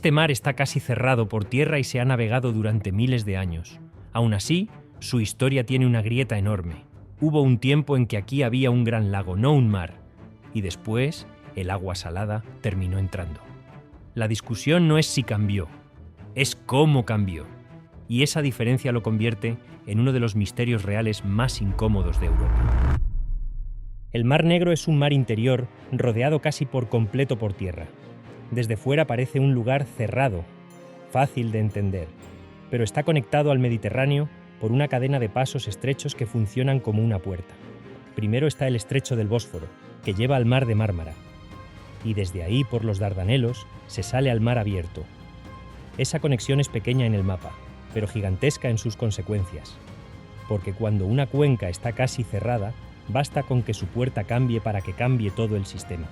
Este mar está casi cerrado por tierra y se ha navegado durante miles de años. Aún así, su historia tiene una grieta enorme. Hubo un tiempo en que aquí había un gran lago, no un mar, y después el agua salada terminó entrando. La discusión no es si cambió, es cómo cambió. Y esa diferencia lo convierte en uno de los misterios reales más incómodos de Europa. El Mar Negro es un mar interior rodeado casi por completo por tierra. Desde fuera parece un lugar cerrado, fácil de entender, pero está conectado al Mediterráneo por una cadena de pasos estrechos que funcionan como una puerta. Primero está el estrecho del Bósforo, que lleva al mar de Mármara, y desde ahí, por los Dardanelos, se sale al mar abierto. Esa conexión es pequeña en el mapa, pero gigantesca en sus consecuencias, porque cuando una cuenca está casi cerrada, basta con que su puerta cambie para que cambie todo el sistema.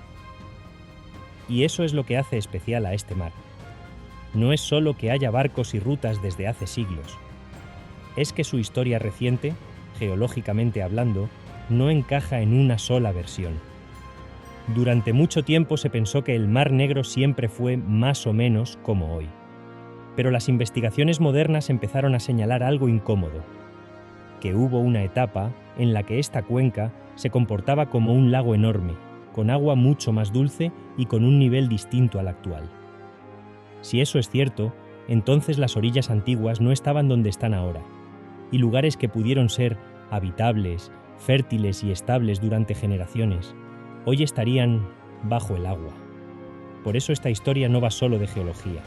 Y eso es lo que hace especial a este mar. No es solo que haya barcos y rutas desde hace siglos, es que su historia reciente, geológicamente hablando, no encaja en una sola versión. Durante mucho tiempo se pensó que el Mar Negro siempre fue más o menos como hoy. Pero las investigaciones modernas empezaron a señalar algo incómodo, que hubo una etapa en la que esta cuenca se comportaba como un lago enorme, con agua mucho más dulce y con un nivel distinto al actual. Si eso es cierto, entonces las orillas antiguas no estaban donde están ahora, y lugares que pudieron ser habitables, fértiles y estables durante generaciones, hoy estarían bajo el agua. Por eso esta historia no va solo de geología.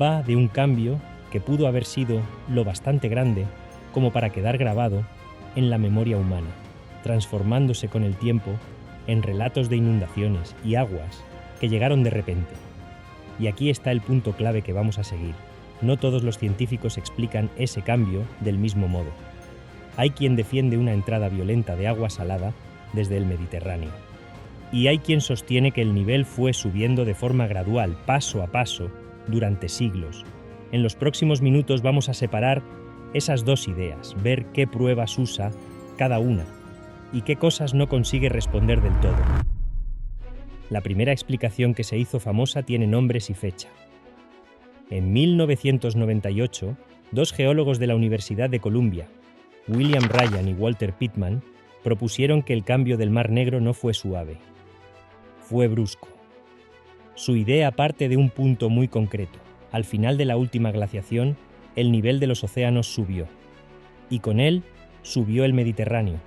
Va de un cambio que pudo haber sido lo bastante grande como para quedar grabado en la memoria humana, transformándose con el tiempo en relatos de inundaciones y aguas que llegaron de repente. Y aquí está el punto clave que vamos a seguir. No todos los científicos explican ese cambio del mismo modo. Hay quien defiende una entrada violenta de agua salada desde el Mediterráneo. Y hay quien sostiene que el nivel fue subiendo de forma gradual, paso a paso, durante siglos. En los próximos minutos vamos a separar esas dos ideas, ver qué pruebas usa cada una y qué cosas no consigue responder del todo. La primera explicación que se hizo famosa tiene nombres y fecha. En 1998, dos geólogos de la Universidad de Columbia, William Ryan y Walter Pittman, propusieron que el cambio del Mar Negro no fue suave, fue brusco. Su idea parte de un punto muy concreto. Al final de la última glaciación, el nivel de los océanos subió, y con él subió el Mediterráneo.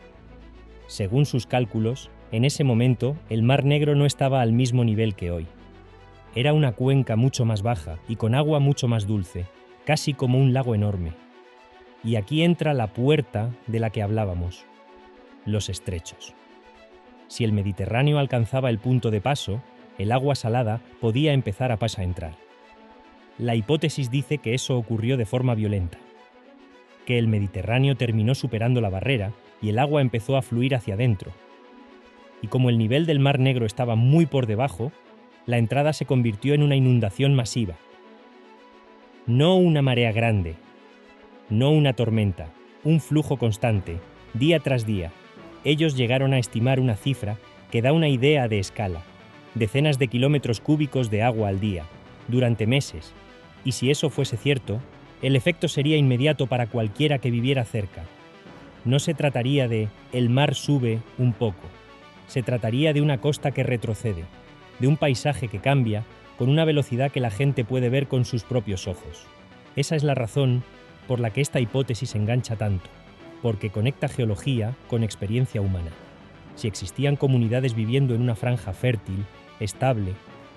Según sus cálculos, en ese momento el Mar Negro no estaba al mismo nivel que hoy. Era una cuenca mucho más baja y con agua mucho más dulce, casi como un lago enorme. Y aquí entra la puerta de la que hablábamos, los estrechos. Si el Mediterráneo alcanzaba el punto de paso, el agua salada podía empezar a entrar. La hipótesis dice que eso ocurrió de forma violenta, que el Mediterráneo terminó superando la barrera y el agua empezó a fluir hacia adentro. Y como el nivel del Mar Negro estaba muy por debajo, la entrada se convirtió en una inundación masiva. No una marea grande, no una tormenta, un flujo constante, día tras día. Ellos llegaron a estimar una cifra que da una idea de escala, decenas de kilómetros cúbicos de agua al día, durante meses. Y si eso fuese cierto, el efecto sería inmediato para cualquiera que viviera cerca. No se trataría de el mar sube un poco, se trataría de una costa que retrocede, de un paisaje que cambia con una velocidad que la gente puede ver con sus propios ojos. Esa es la razón por la que esta hipótesis engancha tanto, porque conecta geología con experiencia humana. Si existían comunidades viviendo en una franja fértil, estable,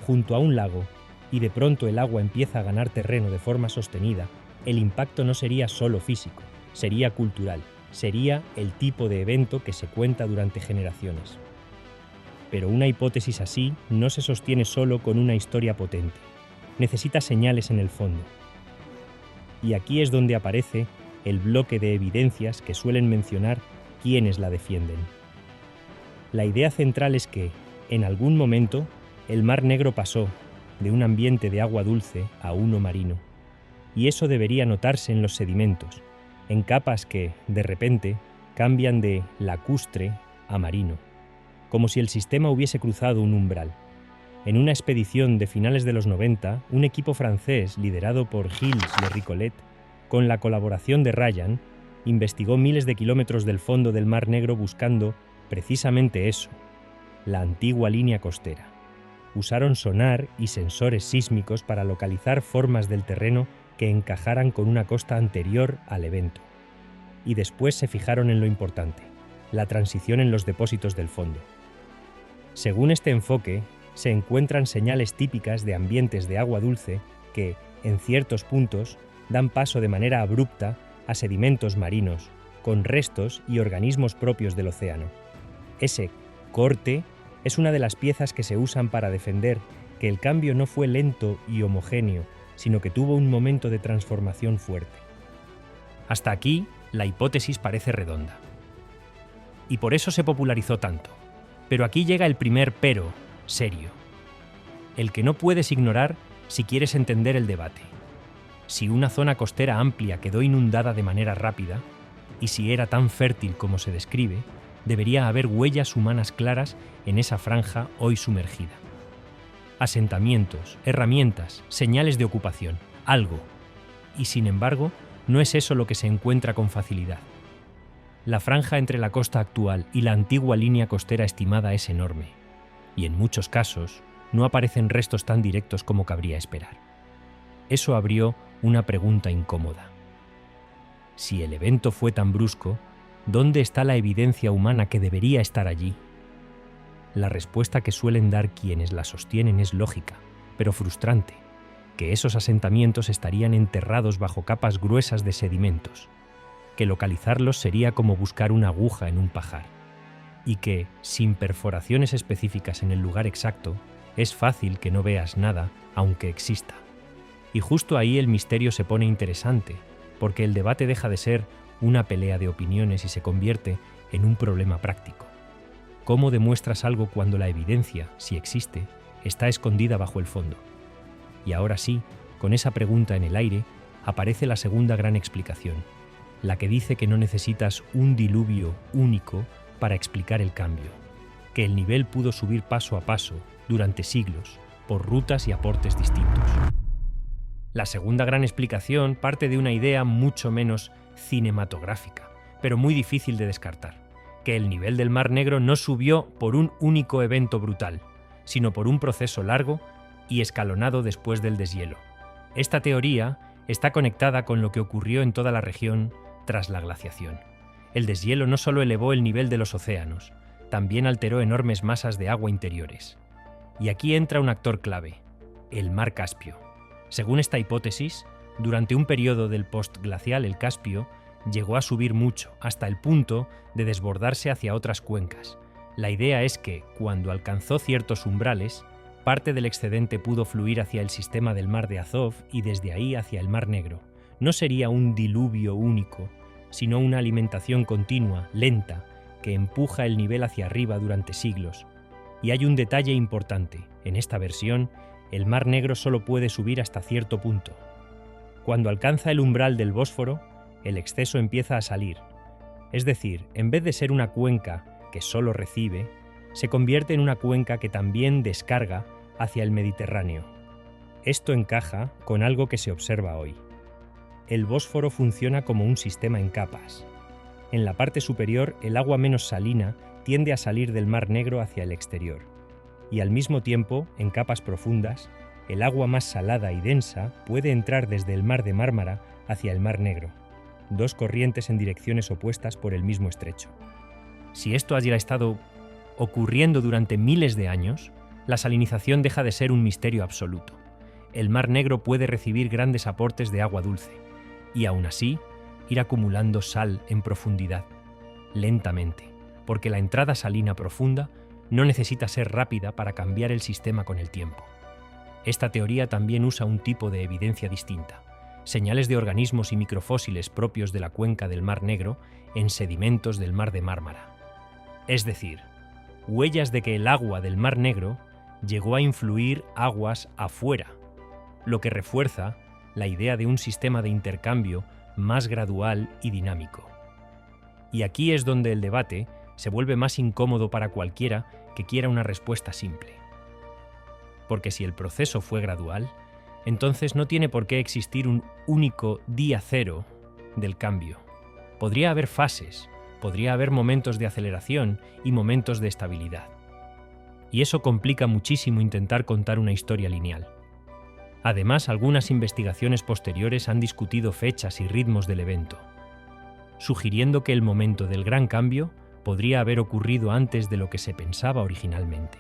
junto a un lago, y de pronto el agua empieza a ganar terreno de forma sostenida, el impacto no sería solo físico, sería cultural, sería el tipo de evento que se cuenta durante generaciones. Pero una hipótesis así no se sostiene solo con una historia potente, necesita señales en el fondo. Y aquí es donde aparece el bloque de evidencias que suelen mencionar quienes la defienden. La idea central es que, en algún momento, el Mar Negro pasó de un ambiente de agua dulce a uno marino, y eso debería notarse en los sedimentos, en capas que, de repente, cambian de lacustre a marino, como si el sistema hubiese cruzado un umbral. En una expedición de finales de los 90, un equipo francés liderado por Gilles Le Ricolet, con la colaboración de Ryan, investigó miles de kilómetros del fondo del Mar Negro buscando precisamente eso, la antigua línea costera. Usaron sonar y sensores sísmicos para localizar formas del terreno que encajaran con una costa anterior al evento. Y después se fijaron en lo importante, la transición en los depósitos del fondo. Según este enfoque, se encuentran señales típicas de ambientes de agua dulce que, en ciertos puntos, dan paso de manera abrupta a sedimentos marinos, con restos y organismos propios del océano. Ese corte es una de las piezas que se usan para defender que el cambio no fue lento y homogéneo, sino que tuvo un momento de transformación fuerte. Hasta aquí, la hipótesis parece redonda. Y por eso se popularizó tanto. Pero aquí llega el primer pero, serio. El que no puedes ignorar si quieres entender el debate. Si una zona costera amplia quedó inundada de manera rápida, y si era tan fértil como se describe, debería haber huellas humanas claras en esa franja hoy sumergida. Asentamientos, herramientas, señales de ocupación, algo. Y sin embargo, no es eso lo que se encuentra con facilidad. La franja entre la costa actual y la antigua línea costera estimada es enorme, y en muchos casos no aparecen restos tan directos como cabría esperar. Eso abrió una pregunta incómoda. Si el evento fue tan brusco, ¿dónde está la evidencia humana que debería estar allí? La respuesta que suelen dar quienes la sostienen es lógica, pero frustrante, que esos asentamientos estarían enterrados bajo capas gruesas de sedimentos, que localizarlos sería como buscar una aguja en un pajar, y que, sin perforaciones específicas en el lugar exacto, es fácil que no veas nada, aunque exista. Y justo ahí el misterio se pone interesante, porque el debate deja de ser una pelea de opiniones y se convierte en un problema práctico. ¿Cómo demuestras algo cuando la evidencia, si existe, está escondida bajo el fondo? Y ahora sí, con esa pregunta en el aire, aparece la segunda gran explicación, la que dice que no necesitas un diluvio único para explicar el cambio, que el nivel pudo subir paso a paso, durante siglos, por rutas y aportes distintos. La segunda gran explicación parte de una idea mucho menos cinematográfica, pero muy difícil de descartar, que el nivel del Mar Negro no subió por un único evento brutal, sino por un proceso largo y escalonado después del deshielo. Esta teoría está conectada con lo que ocurrió en toda la región tras la glaciación. El deshielo no solo elevó el nivel de los océanos, también alteró enormes masas de agua interiores. Y aquí entra un actor clave, el Mar Caspio. Según esta hipótesis, durante un periodo del postglacial el Caspio llegó a subir mucho, hasta el punto de desbordarse hacia otras cuencas. La idea es que, cuando alcanzó ciertos umbrales, parte del excedente pudo fluir hacia el sistema del Mar de Azov y desde ahí hacia el Mar Negro. No sería un diluvio único, sino una alimentación continua, lenta, que empuja el nivel hacia arriba durante siglos. Y hay un detalle importante. En esta versión, el Mar Negro solo puede subir hasta cierto punto. Cuando alcanza el umbral del Bósforo, el exceso empieza a salir. Es decir, en vez de ser una cuenca que solo recibe, se convierte en una cuenca que también descarga hacia el Mediterráneo. Esto encaja con algo que se observa hoy. El Bósforo funciona como un sistema en capas. En la parte superior, el agua menos salina tiende a salir del Mar Negro hacia el exterior. Y al mismo tiempo, en capas profundas, el agua más salada y densa puede entrar desde el Mar de Mármara hacia el Mar Negro, dos corrientes en direcciones opuestas por el mismo estrecho. Si esto haya estado ocurriendo durante miles de años, la salinización deja de ser un misterio absoluto. El Mar Negro puede recibir grandes aportes de agua dulce, y aún así, ir acumulando sal en profundidad, lentamente, porque la entrada salina profunda no necesita ser rápida para cambiar el sistema con el tiempo. Esta teoría también usa un tipo de evidencia distinta, señales de organismos y microfósiles propios de la cuenca del Mar Negro en sedimentos del Mar de Mármara. Es decir, huellas de que el agua del Mar Negro llegó a influir aguas afuera, lo que refuerza la idea de un sistema de intercambio más gradual y dinámico. Y aquí es donde el debate se vuelve más incómodo para cualquiera que quiera una respuesta simple. porque si el proceso fue gradual, entonces no tiene por qué existir un único día cero del cambio. Podría haber fases, podría haber momentos de aceleración y momentos de estabilidad. Y eso complica muchísimo intentar contar una historia lineal. Además, algunas investigaciones posteriores han discutido fechas y ritmos del evento, sugiriendo que el momento del gran cambio podría haber ocurrido antes de lo que se pensaba originalmente.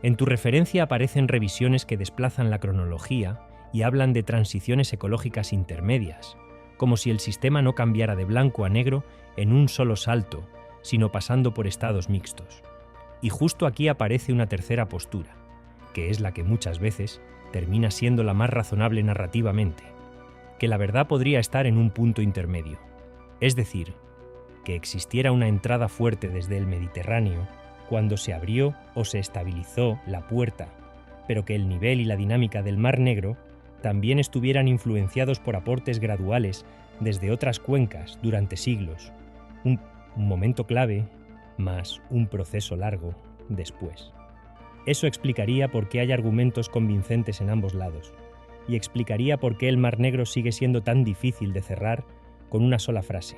En tu referencia aparecen revisiones que desplazan la cronología y hablan de transiciones ecológicas intermedias, como si el sistema no cambiara de blanco a negro en un solo salto, sino pasando por estados mixtos. Y justo aquí aparece una tercera postura, que es la que muchas veces termina siendo la más razonable narrativamente, que la verdad podría estar en un punto intermedio, es decir, que existiera una entrada fuerte desde el Mediterráneo cuando se abrió o se estabilizó la puerta, pero que el nivel y la dinámica del Mar Negro también estuvieran influenciados por aportes graduales desde otras cuencas durante siglos, un momento clave más un proceso largo después. Eso explicaría por qué hay argumentos convincentes en ambos lados, y explicaría por qué el Mar Negro sigue siendo tan difícil de cerrar con una sola frase.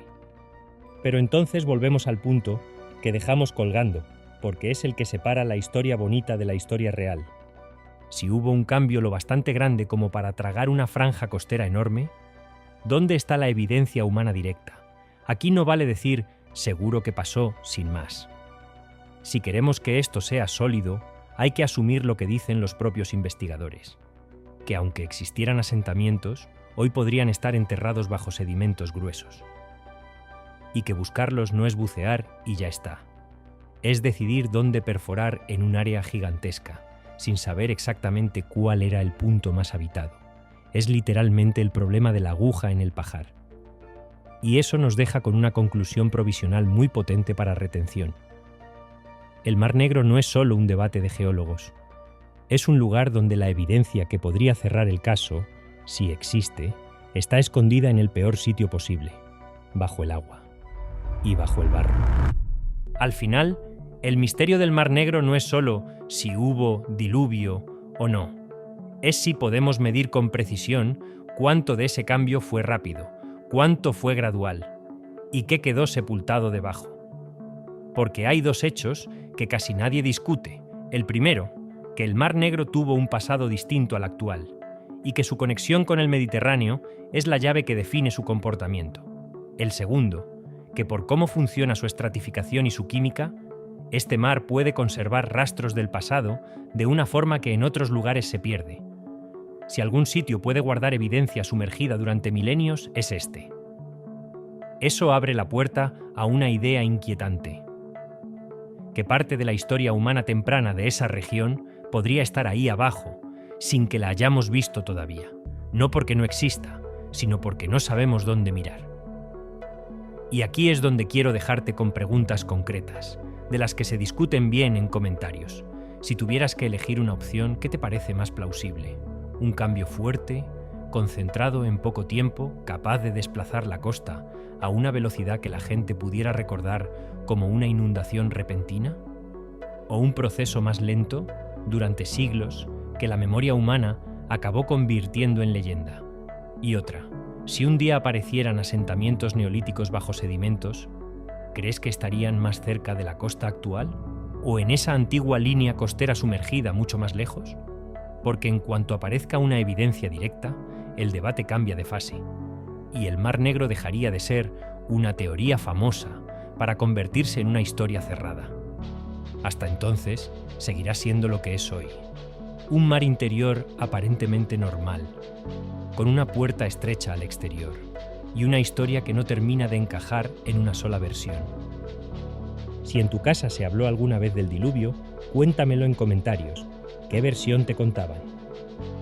Pero entonces volvemos al punto que dejamos colgando, porque es el que separa la historia bonita de la historia real. Si hubo un cambio lo bastante grande como para tragar una franja costera enorme, ¿dónde está la evidencia humana directa? Aquí no vale decir seguro que pasó sin más. Si queremos que esto sea sólido, hay que asumir lo que dicen los propios investigadores, que aunque existieran asentamientos, hoy podrían estar enterrados bajo sedimentos gruesos. Y que buscarlos no es bucear y ya está. Es decidir dónde perforar en un área gigantesca, sin saber exactamente cuál era el punto más habitado. Es literalmente el problema de la aguja en el pajar. Y eso nos deja con una conclusión provisional muy potente para retención. El Mar Negro no es solo un debate de geólogos. Es un lugar donde la evidencia que podría cerrar el caso, si existe, está escondida en el peor sitio posible, bajo el agua y bajo el barro. Al final, el misterio del Mar Negro no es solo si hubo diluvio o no. Es si podemos medir con precisión cuánto de ese cambio fue rápido, cuánto fue gradual y qué quedó sepultado debajo. Porque hay dos hechos que casi nadie discute. El primero, que el Mar Negro tuvo un pasado distinto al actual y que su conexión con el Mediterráneo es la llave que define su comportamiento. El segundo, que por cómo funciona su estratificación y su química, este mar puede conservar rastros del pasado de una forma que en otros lugares se pierde. Si algún sitio puede guardar evidencia sumergida durante milenios, es este. Eso abre la puerta a una idea inquietante: que parte de la historia humana temprana de esa región podría estar ahí abajo, sin que la hayamos visto todavía. No porque no exista, sino porque no sabemos dónde mirar. Y aquí es donde quiero dejarte con preguntas concretas, de las que se discuten bien en comentarios. Si tuvieras que elegir una opción, ¿qué te parece más plausible? ¿Un cambio fuerte, concentrado en poco tiempo, capaz de desplazar la costa a una velocidad que la gente pudiera recordar como una inundación repentina? ¿O un proceso más lento, durante siglos, que la memoria humana acabó convirtiendo en leyenda? Y otra, si un día aparecieran asentamientos neolíticos bajo sedimentos, ¿crees que estarían más cerca de la costa actual? ¿O en esa antigua línea costera sumergida mucho más lejos? Porque en cuanto aparezca una evidencia directa, el debate cambia de fase, y el Mar Negro dejaría de ser una teoría famosa para convertirse en una historia cerrada. Hasta entonces, seguirá siendo lo que es hoy: un mar interior aparentemente normal, con una puerta estrecha al exterior, y una historia que no termina de encajar en una sola versión. Si en tu casa se habló alguna vez del diluvio, cuéntamelo en comentarios. ¿Qué versión te contaban?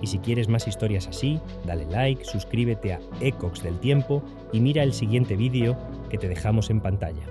Y si quieres más historias así, dale like, suscríbete a Ecox del Tiempo y mira el siguiente vídeo que te dejamos en pantalla.